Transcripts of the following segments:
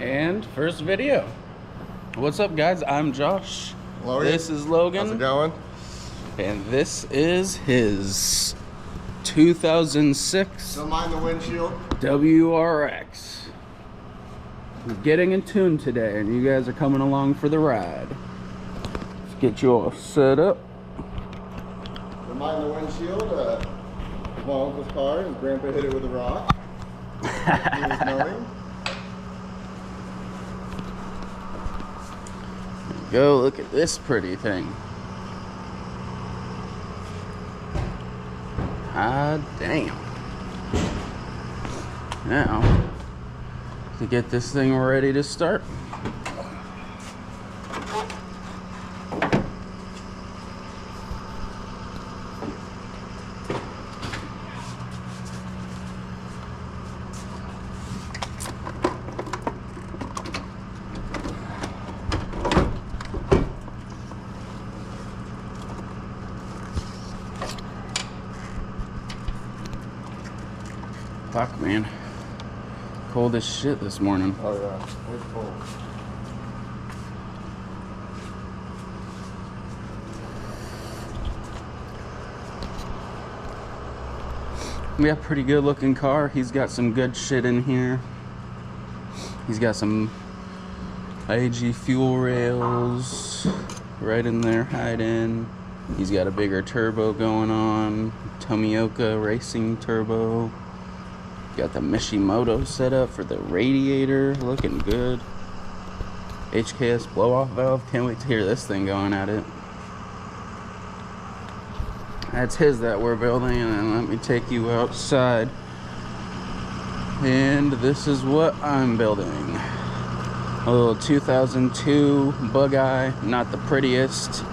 And first video. What's up, guys? I'm Josh. Logan. This is Logan. How's it going? And this is his 2006 Don't mind the windshield. WRX. We're getting in tune today, and you guys are coming along for the ride. Let's get you all set up. Don't mind the windshield. My uncle's car, and Grandpa hit it with a rock. He was knowing. Go look at this pretty thing. Ah, damn. Now, to get this thing ready to start. Fuck, man. Cold as shit this morning. Oh yeah, it's cold. We have a pretty good looking car. He's got some good shit in here. He's got some AG fuel rails right in there hiding. He's got a bigger turbo going on. Tomioka racing turbo. Got the Mishimoto set up for the radiator, looking good. HKS blow-off valve, can't wait to hear this thing going at it. That's his that we're building, and then let me take you outside. And this is what I'm building. A little 2002 Bug-Eye, not the prettiest.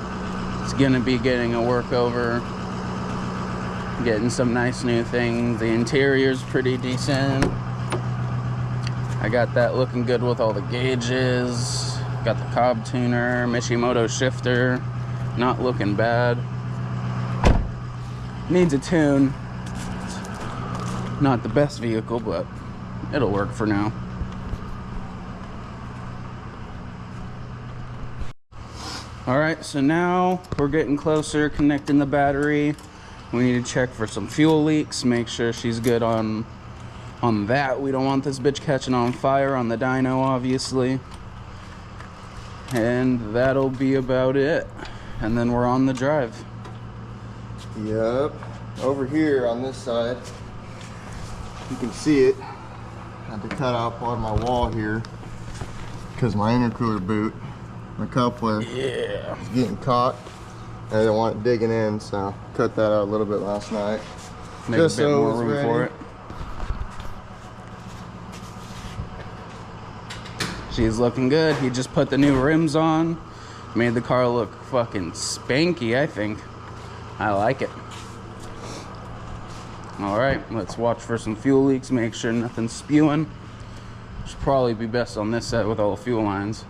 It's gonna be getting a workover. Getting some nice new things. The interior's pretty decent. I got that looking good with all the gauges. Got the Cobb tuner, Mishimoto shifter. Not looking bad. Needs a tune. Not the best vehicle, but it'll work for now. Alright, so now we're getting closer, connecting the battery. We need to check for some fuel leaks, make sure she's good on that. We don't want this bitch catching on fire on the dyno, obviously. And that'll be about it. And then we're on the drive. Yep. Over here on this side, you can see it. I had to cut out part of my wall here because my intercooler boot, the coupler, is getting caught. I didn't want it digging in, so cut that out a little bit last night. Make just a bit so more it was room ready. for it. She's looking good. He just put the new rims on. Made the car look fucking spanky, I think. I like it. Alright, let's watch for some fuel leaks, make sure nothing's spewing. Should probably be best on this set with all the fuel lines.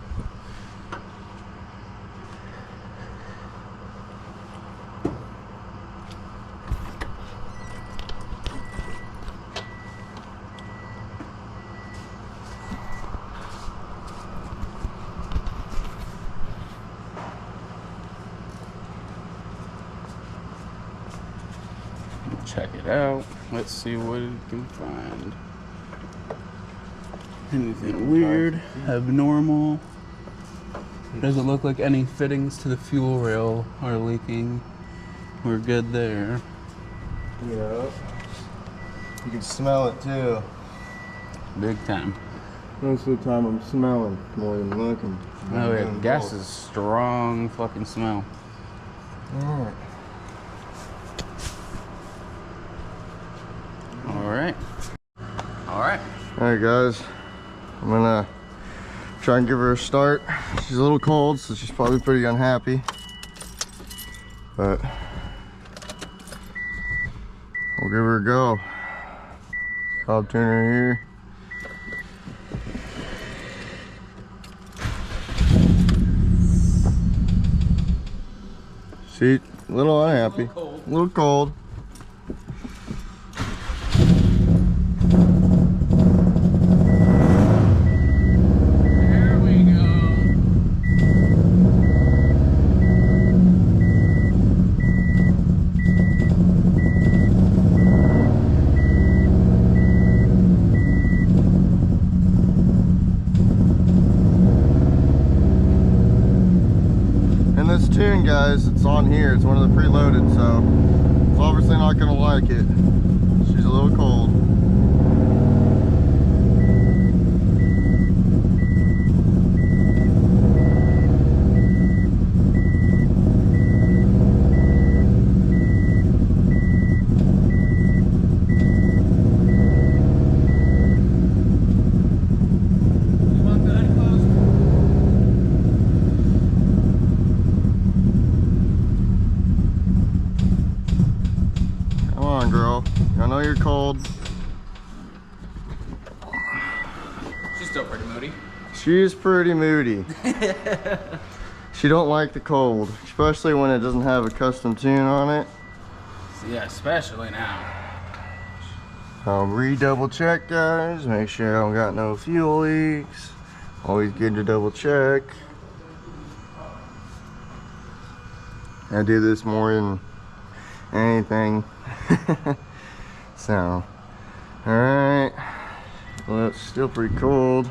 Check it out. Let's see what we can find. Anything weird, abnormal? Doesn't look like any fittings to the fuel rail are leaking. We're good there. Yeah. You can smell it too. Big time. Most of the time I'm smelling more than looking. Oh yeah, gas is strong fucking smell. Alright. Alright guys, I'm gonna try and give her a start. She's a little cold, so she's probably pretty unhappy, but we'll give her a go. Cobb tuner here. See, a little unhappy, a little cold. again, guys, it's on here. It's one of the preloaded, so it's obviously not gonna like it. She's a little cold. Girl, I know you're cold. She's still pretty moody. She's pretty moody. She don't like the cold, especially when it doesn't have a custom tune on it. Yeah, especially now. Re-double check, guys. Make sure I don't got no fuel leaks. Always good to double check. I do this more than anything. So, alright. Well, it's still pretty cold.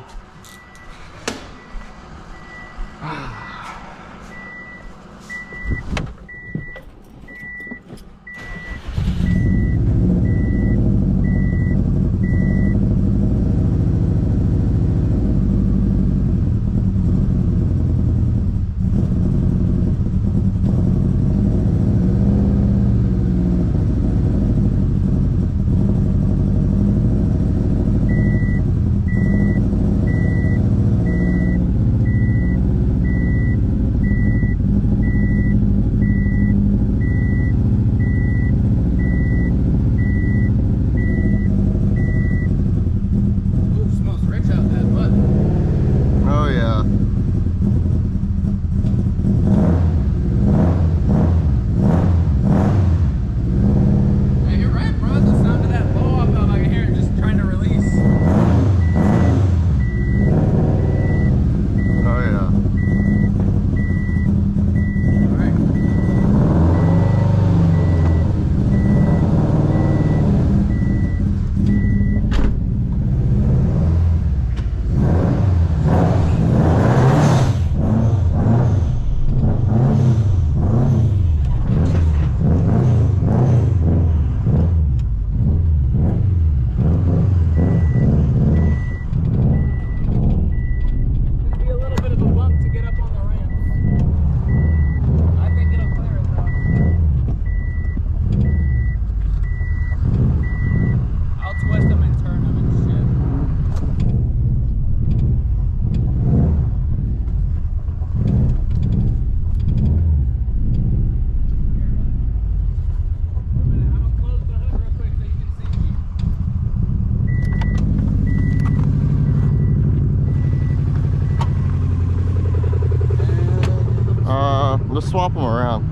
Let's swap them around.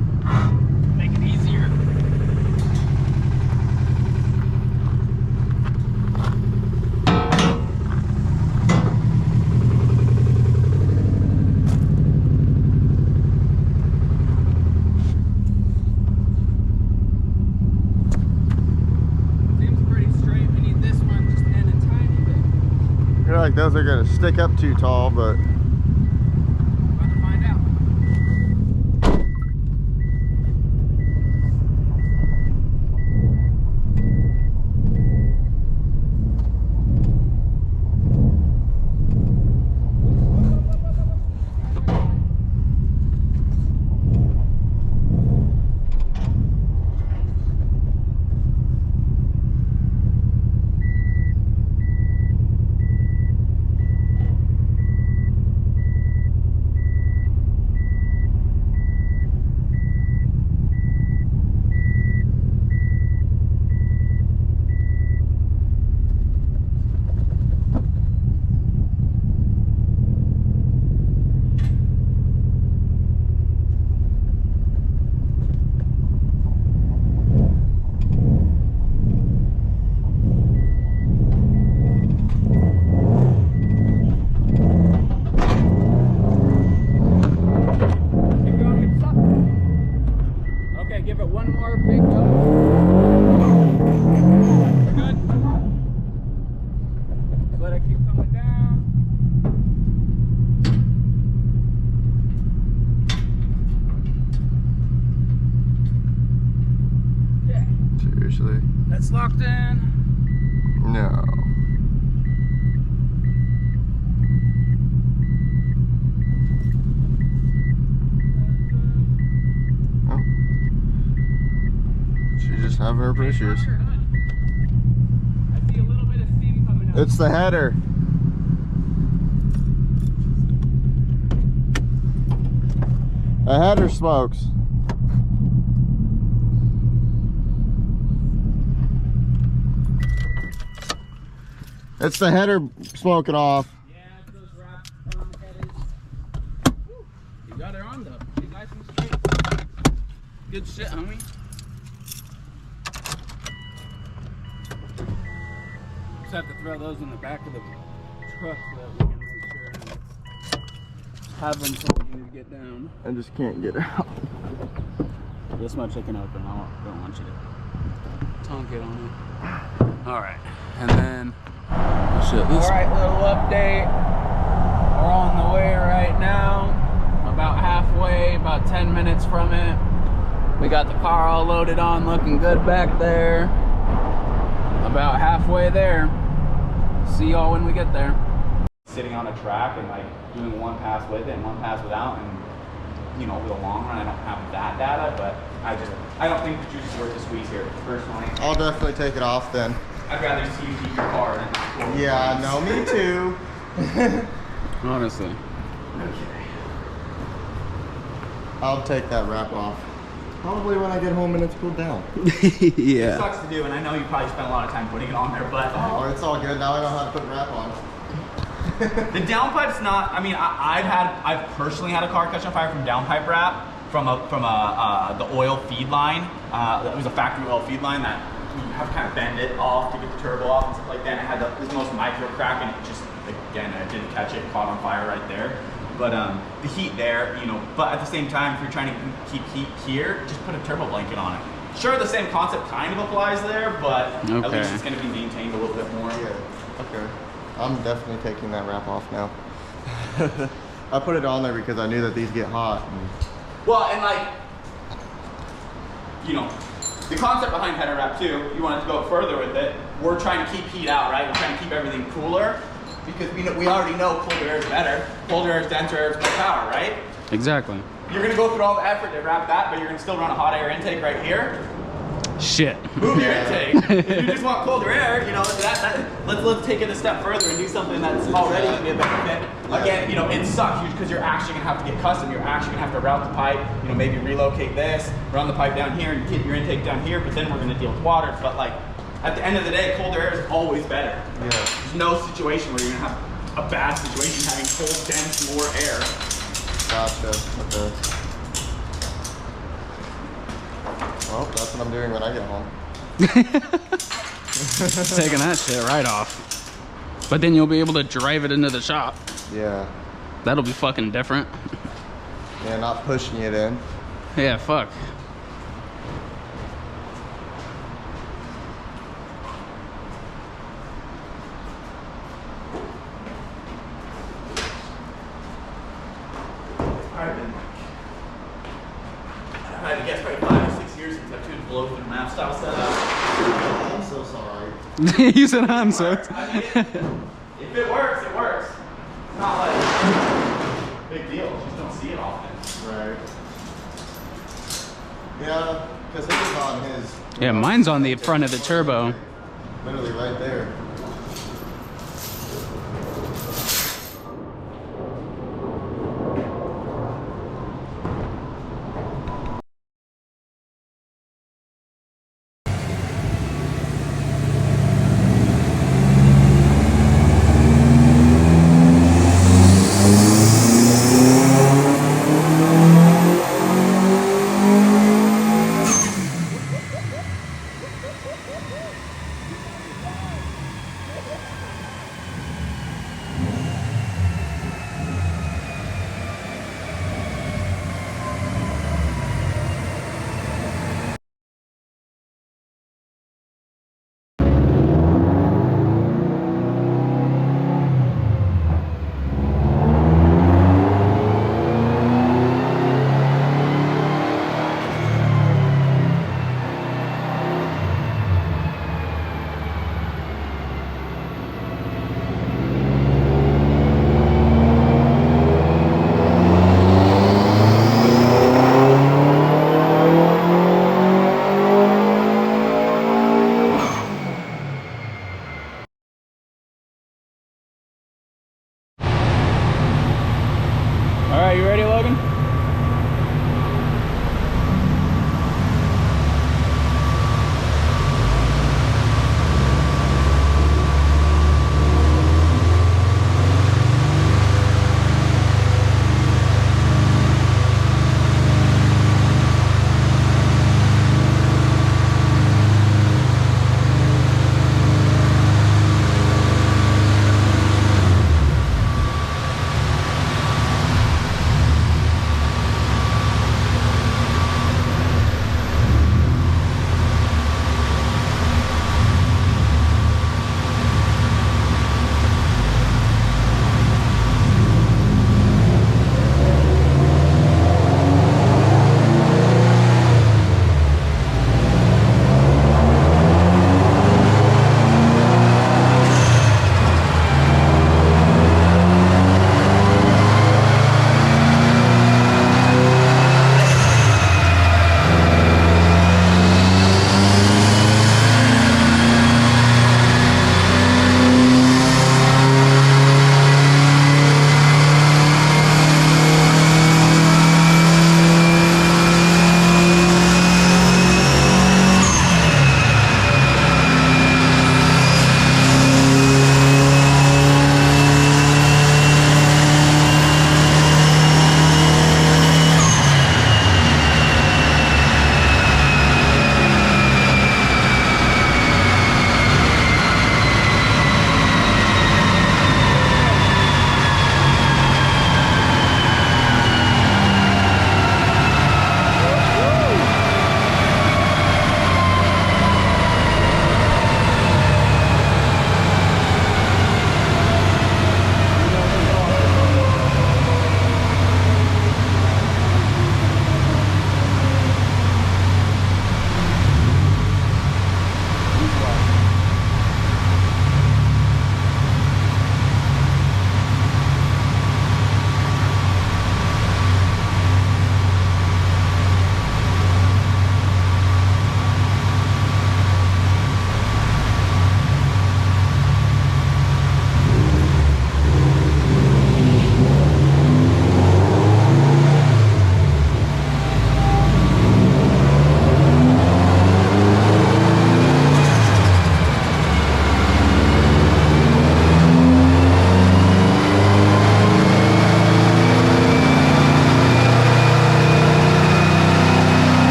Make it easier. Seems pretty straight. We need this one just in a tiny bit. I feel like those are gonna stick up too tall, but lights locked in? No. Oh. She's just having her issues. I see a little bit of steam coming out. It's the header. The header smokes. It's the header smoking off. Yeah, it's those wrapped headers. You got her on though. She's nice and straight. Good shit, homie. Just have to throw those in the back of the truck so that we can make sure and have them so we can get down. I just can't get out. This much I can open. I don't want you to tonk it on it. Alright, and then Alright, little update. We're on the way right now. About halfway, about 10 minutes from it. We got the car all loaded on, looking good back there. About halfway there. See y'all when we get there. Sitting on a track and like doing one pass with it and one pass without, and you know, over the long run I don't have that data, but I don't think the juice is worth the squeeze here personally. I'll definitely take it off then. I'd rather see you keep your car than Yeah, no, me too. Honestly. Okay. I'll take that wrap off. Probably when I get home and it's cooled down. It Yeah. sucks to do, and I know you probably spent a lot of time putting it on there, but Oh, it's all good. Now I know how to put wrap on. the downpipe's not. I mean, I've personally had a car catch on fire from downpipe wrap from the oil feed line. It was a factory oil feed line that you have to kind of bend it off to get the turbo off and stuff like that. And it had this most micro crack, and it just, again, I didn't catch it, caught on fire right there. But the heat there, you know, but at the same time, if you're trying to keep heat here, just put a turbo blanket on it. Sure, the same concept kind of applies there, but at least it's going to be maintained a little bit more. Yeah, okay. I'm definitely taking that wrap off now. I put it on there because I knew that these get hot. Well, and like, you know, the concept behind header wrap too, you wanted to go further with it. We're trying to keep heat out, right? We're trying to keep everything cooler because we already know colder air is better. Colder air is denser air is more power, right? Exactly. You're gonna go through all the effort to wrap that, but you're gonna still run a hot air intake right here. Shit. Move your intake. If you just want colder air, you know, let's take it a step further and do something that's already gonna be a benefit. Again, you know, it sucks because you're actually gonna have to get custom. You're actually gonna have to route the pipe, you know, maybe relocate this, run the pipe down here and get your intake down here, but then we're gonna deal with water. But like, at the end of the day, colder air is always better. Yeah. There's no situation where you're gonna have a bad situation having cold, dense, more air. Gotcha. Okay. Well, that's what I'm doing when I get home. Taking that shit right off. But then you'll be able to drive it into the shop. Yeah. That'll be fucking different. Yeah, not pushing it in. Yeah, fuck. I had to guess probably 5 or 6 years since I've tuned below the map style setup. I'm so sorry. You said I'm so. I mean, if it works, it works. It's not like big deal. You just don't see it often. Right. Yeah, because it was on his. Yeah, mine's on the front of the turbo. Literally right there. right, you ready, Logan?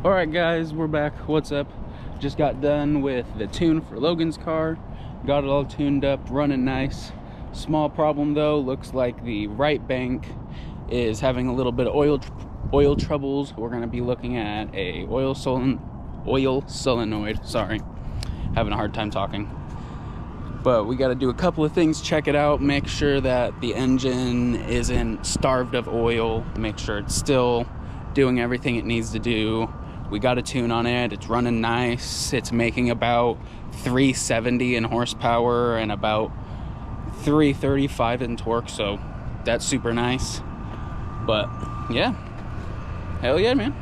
Alright guys, we're back. What's up? Just got done with the tune for Logan's car. Got it all tuned up, running nice. Small problem though, looks like the right bank is having a little bit of oil troubles. We're gonna be looking at a oil solenoid. Sorry, having a hard time talking. But we got to do a couple of things, check it out, make sure that the engine isn't starved of oil, make sure it's still doing everything it needs to do. We got a tune on it, it's running nice, it's making about 370 in horsepower and about 335 in torque, so that's super nice. But yeah, hell yeah, man.